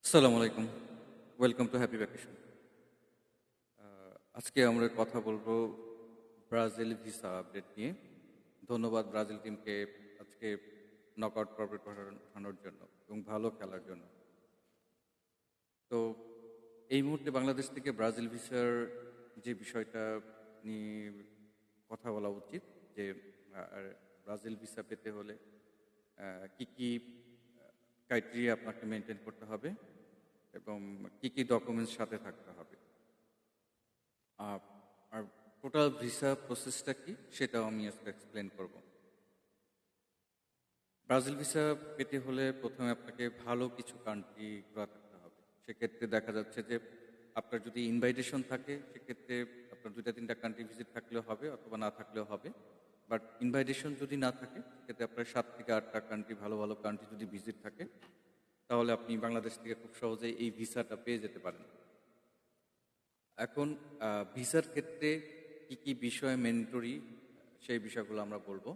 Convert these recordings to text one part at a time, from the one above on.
আসসালামু আলাইকুম। Welcome to happy vacation. আজকে আমরা কথা বলবো ব্রাজিল ভিসা আপডেট নিয়ে। ধন্যবাদ ব্রাজিল টিমকে আজকে নকআউট পর্বে পাঠানোর জন্য এবং ভালো খেলার জন্য। তো এই মুহূর্তে বাংলাদেশ থেকে ব্রাজিল ভিসার যে বিষয়টা নিয়ে কথা বলা উচিত যে ব্রাজিল ভিসা পেতে হলে কি কি ক্রাইটেরিয়া আপনাকে মেনটেন করতে হবে এবং কি কি ডকুমেন্টস সাথে থাকতে হবে। আহ, আর টোটাল ভিসা প্রসেসটা কি সেটাও আমি আজকে এক্সপ্লেন করব। ব্রাজিল ভিসা পেতে হলে প্রথমে আপনাকে ভালো কিছু কান্ট্রি ঘোরা থাকতে হবে। সেক্ষেত্রে দেখা যাচ্ছে যে আপনার যদি ইনভাইটেশন থাকে সেক্ষেত্রে আপনার 2-3টা কান্ট্রি ভিজিট থাকলেও হবে অথবা না থাকলেও হবে। বাট ইনভাইটেশন যদি না থাকে সেক্ষেত্রে আপনার 7 থেকে 8টা কান্ট্রি, ভালো ভালো কান্ট্রি যদি ভিজিট থাকে তাহলে আপনি বাংলাদেশ থেকে খুব সহজেই এই ভিসাটা পেয়ে যেতে পারেন। এখন ভিসার ক্ষেত্রে কি কি বিষয় ম্যান্ডেটরি সেই বিষয়গুলো আমরা বলবো।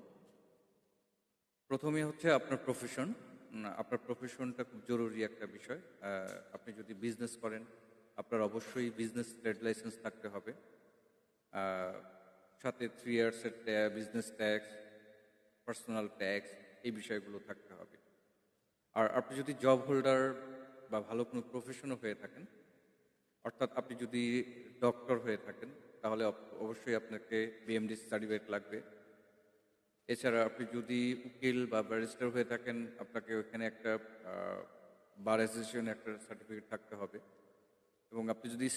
প্রথমে হচ্ছে আপনার প্রফেশন। আপনার প্রফেশনটা খুব জরুরি একটা বিষয়। আপনি যদি বিজনেস করেন আপনার অবশ্যই বিজনেস ট্রেড লাইসেন্স থাকতে হবে। সাথে 3 ইয়ার্সের বিজনেস ট্যাক্স, পার্সোনাল ট্যাক্স, এই বিষয়গুলো থাকতে হবে। আর আপনি যদি জব হোল্ডার বা ভালো কোনো প্রফেশনও হয়ে থাকেন, অর্থাৎ আপনি যদি ডক্টর হয়ে থাকেন তাহলে অবশ্যই আপনাকে বিএমডি সার্টিফিকেট লাগবে। এছাড়া আপনি যদি উকিল বা ব্যারিস্টার হয়ে থাকেন আপনাকে ওখানে একটা বার অ্যাসোসিয়েশন একটা সার্টিফিকেট থাকতে হবে। এবং আপনি যদি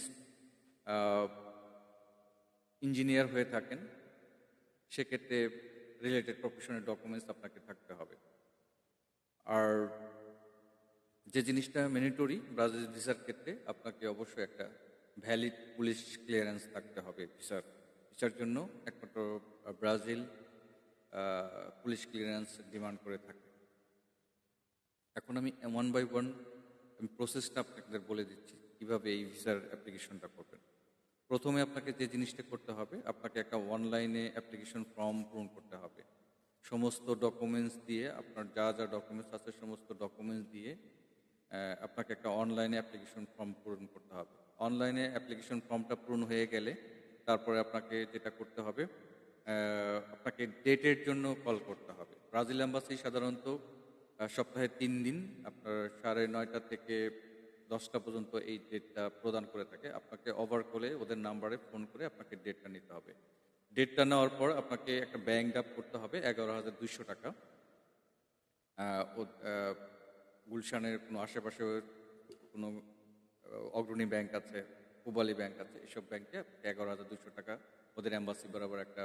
ইঞ্জিনিয়ার হয়ে থাকেন সেক্ষেত্রে রিলেটেড প্রফেশনের ডকুমেন্টস আপনাকে থাকতে হবে। আর যে জিনিসটা ম্যান্ডেটরি ব্রাজিল ভিসার ক্ষেত্রে আপনাকে অবশ্যই একটা ভ্যালিড পুলিশ ক্লিয়ারেন্স থাকতে হবে। ভিসার জন্য একমাত্র ব্রাজিল পুলিশ ক্লিয়ারেন্স ডিমান্ড করে থাকে। এখন আমি 1 বাই 1 আমি প্রসেসটা আপনাদের বলে দিচ্ছি কীভাবে এই ভিসার অ্যাপ্লিকেশনটা করবেন। প্রথমে আপনাকে যে জিনিসটা করতে হবে, আপনাকে একটা অনলাইনে অ্যাপ্লিকেশন ফর্ম পূরণ করতে হবে। সমস্ত ডকুমেন্টস দিয়ে, আপনার যা যা ডকুমেন্টস আছে সমস্ত ডকুমেন্টস দিয়ে আপনাকে একটা অনলাইনে অ্যাপ্লিকেশন ফর্ম পূরণ করতে হবে। অনলাইনে অ্যাপ্লিকেশন ফর্মটা পূরণ হয়ে গেলে তারপরে আপনাকে যেটা করতে হবে, আপনাকে ডেটের জন্য কল করতে হবে। ব্রাজিল এম্বাসি সাধারণত সপ্তাহে 3 দিন আপনার 9:30 থেকে 10টা পর্যন্ত এই ডেটটা প্রদান করে থাকে। আপনাকে ওভার কলে ওদের নাম্বারে ফোন করে আপনাকে ডেটটা নিতে হবে। ডেটটা নেওয়ার পর আপনাকে একটা ব্যাংক ড্রাফট করতে হবে 11,200 টাকা। গুলশানের কোনো আশেপাশে কোনো অগ্রণী ব্যাংক আছে, পূবালী ব্যাংক আছে, এসব ব্যাংকে 11,200 টাকা ওদের অ্যাম্বাসি বরাবর একটা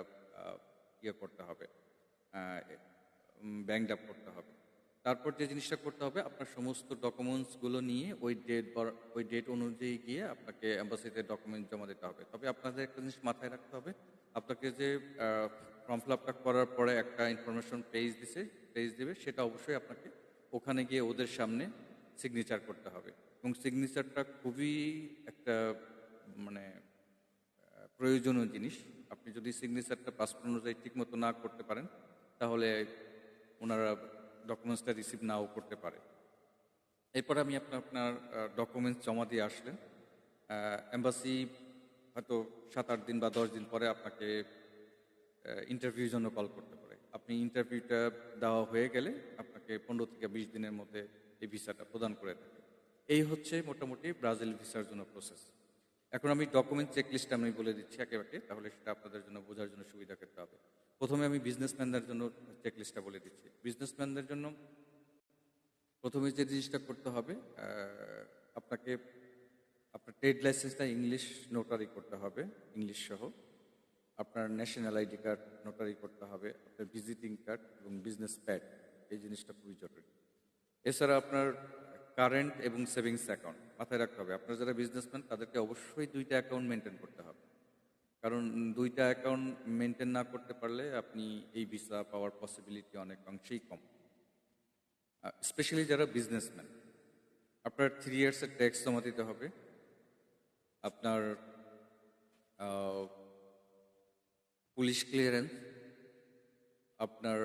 ইয়ে করতে হবে, ব্যাংক ড্রাফট করতে হবে। তারপর যে জিনিসটা করতে হবে, আপনার সমস্ত ডকুমেন্টসগুলো নিয়ে ওই ডেট অনুযায়ী গিয়ে আপনাকে অ্যাম্বাসিতে ডকুমেন্ট জমা দিতে হবে। তবে আপনাদের একটা জিনিস মাথায় রাখতে হবে, আপনাকে যে ফর্ম ফিল আপটা করার পরে একটা ইনফরমেশন পেজ দেবে, সেটা অবশ্যই আপনাকে ওখানে গিয়ে ওদের সামনে সিগনেচার করতে হবে। এবং সিগনেচারটা খুবই একটা মানে প্রয়োজনীয় জিনিস। আপনি যদি সিগনেচারটা পাসপোর্ট অনুযায়ী ঠিকমতো না করতে পারেন তাহলে ওনারা ডকুমেন্টসটা রিসিভ নাও করতে পারে। এরপর আমি আপনার ডকুমেন্টস জমা দিয়ে আসলেন। এম্বাসি হয়তো 7-8 দিন বা 10 দিন পরে আপনাকে ইন্টারভিউর জন্য কল করতে পারে। আপনি ইন্টারভিউটা দেওয়া হয়ে গেলে আপনাকে 15 থেকে 20 দিনের মধ্যে এই ভিসাটা প্রদান করে থাকে। এই হচ্ছে মোটামুটি ব্রাজিল ভিসার জন্য প্রসেস। এখন আমি ডকুমেন্ট চেকলিস্টটা আমি বলে দিচ্ছি একেবারে, তাহলে সেটা আপনাদের জন্য বোঝার জন্য সুবিধা করতে হবে। প্রথমে আমি বিজনেসম্যানদের জন্য চেকলিস্টটা বলে দিচ্ছি। বিজনেসম্যানদের জন্য প্রথমে যে জিনিসটা করতে হবে, আপনাকে আপনার ট্রেড লাইসেন্সটা ইংলিশ নোটারি করতে হবে, ইংলিশ সহ। আপনার ন্যাশনাল আইডি কার্ড নোটারি করতে হবে, আপনার ভিজিটিং কার্ড এবং বিজনেস প্যাড, এই জিনিসটা খুবই জরুরি। এছাড়া আপনার কারেন্ট এবং সেভিংস অ্যাকাউন্ট মাথায় রাখতে হবে। আপনার যারা বিজনেসম্যান তাদেরকে অবশ্যই 2টা অ্যাকাউন্ট মেনটেন করতে হবে, কারণ 2টা অ্যাকাউন্ট মেনটেন না করতে পারলে আপনি এই ভিসা পাওয়ার পসিবিলিটি অনেকাংশেই কম। স্পেশালি যারা বিজনেসম্যান, আপনার 3 ইয়ার্সের ট্যাক্স জমা দিতে হবে। আপনার পুলিশ ক্লিয়ারেন্স, আপনার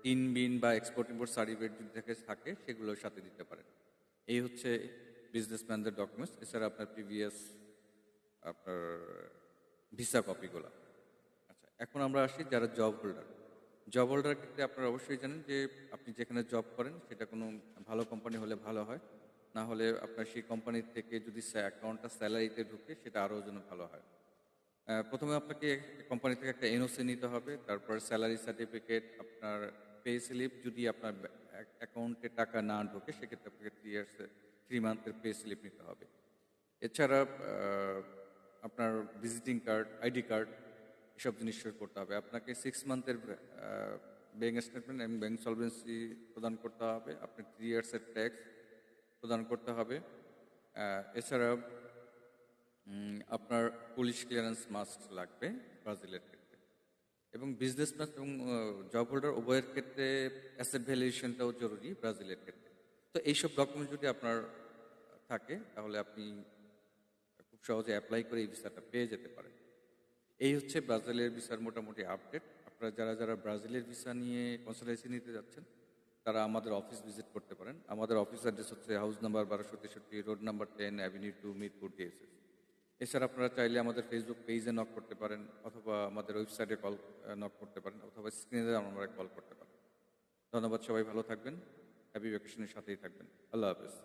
3 বিন বা এক্সপোর্ট ইম্পোর্ট সার্টিফিকেট যদি থাকে সেগুলোর সাথে দিতে পারেন। এই হচ্ছে বিজনেসম্যানদের ডকুমেন্টস, এছাড়া আপনার প্রিভিয়াস আপনার ভিসা কপিগুলো। আচ্ছা, এখন আমরা আসি যারা জব হোল্ডার। জব হোল্ডার ক্ষেত্রে আপনারা অবশ্যই জানেন যে আপনি যেখানে জব করেন সেটা কোনো ভালো কোম্পানি হলে ভালো হয়, না হলে আপনার সেই কোম্পানির থেকে যদি অ্যাকাউন্টটা স্যালারিতে ঢুকে সেটা আরও যেন ভালো হয়। প্রথমে আপনাকে কোম্পানি থেকে একটা এনওসি নিতে হবে, তারপর স্যালারি সার্টিফিকেট, আপনার পে স্লিপ। যদি আপনার অ্যাকাউন্টে টাকা না ঢোকে সেক্ষেত্রে আপনাকে 3 মান্থের পে স্লিপ নিতে হবে। এছাড়া আপনার ভিজিটিং কার্ড, আইডি কার্ড, এসব জিনিস শো করতে হবে। আপনাকে 6 মান্থের ব্যাঙ্ক স্টেটমেন্ট এবং ব্যাঙ্ক সলভেন্সি প্রদান করতে হবে। আপনার 3 ইয়ার্সের ট্যাক্স প্রদান করতে হবে। এছাড়া আপনার পুলিশ ক্লিয়ারেন্স মাস্ট লাগবে ব্রাজিলের ক্ষেত্রে। এবং বিজনেসম্যান এবং জব হোল্ডার উভয়ের ক্ষেত্রে অ্যাসেট ভ্যালুয়েশনটাও জরুরি ব্রাজিলের ক্ষেত্রে। তো এইসব ডকুমেন্ট যদি আপনার থাকে তাহলে আপনি খুব সহজে অ্যাপ্লাই করে এই ভিসাটা পেয়ে যেতে পারেন। এই হচ্ছে ব্রাজিলের ভিসার মোটামুটি আপডেট। আপনারা যারা যারা ব্রাজিলের ভিসা নিয়ে কনসালটেন্সি নিতে যাচ্ছেন তারা আমাদের অফিস ভিজিট করতে পারেন। আমাদের অফিস অ্যাড্রেস হচ্ছে house number 1263, road number 10, avenue 2, Mirpur, DSS. এছাড়া আপনারা চাইলে আমাদের ফেসবুক পেজে নক করতে পারেন, অথবা আমাদের ওয়েবসাইটে নক করতে পারেন, অথবা স্ক্রিনে আমরা কল করতে পারেন। ধন্যবাদ, সবাই ভালো থাকবেন, হ্যাপি ভ্যাকেশনের সাথেই থাকবেন। আল্লাহ হাফেজ।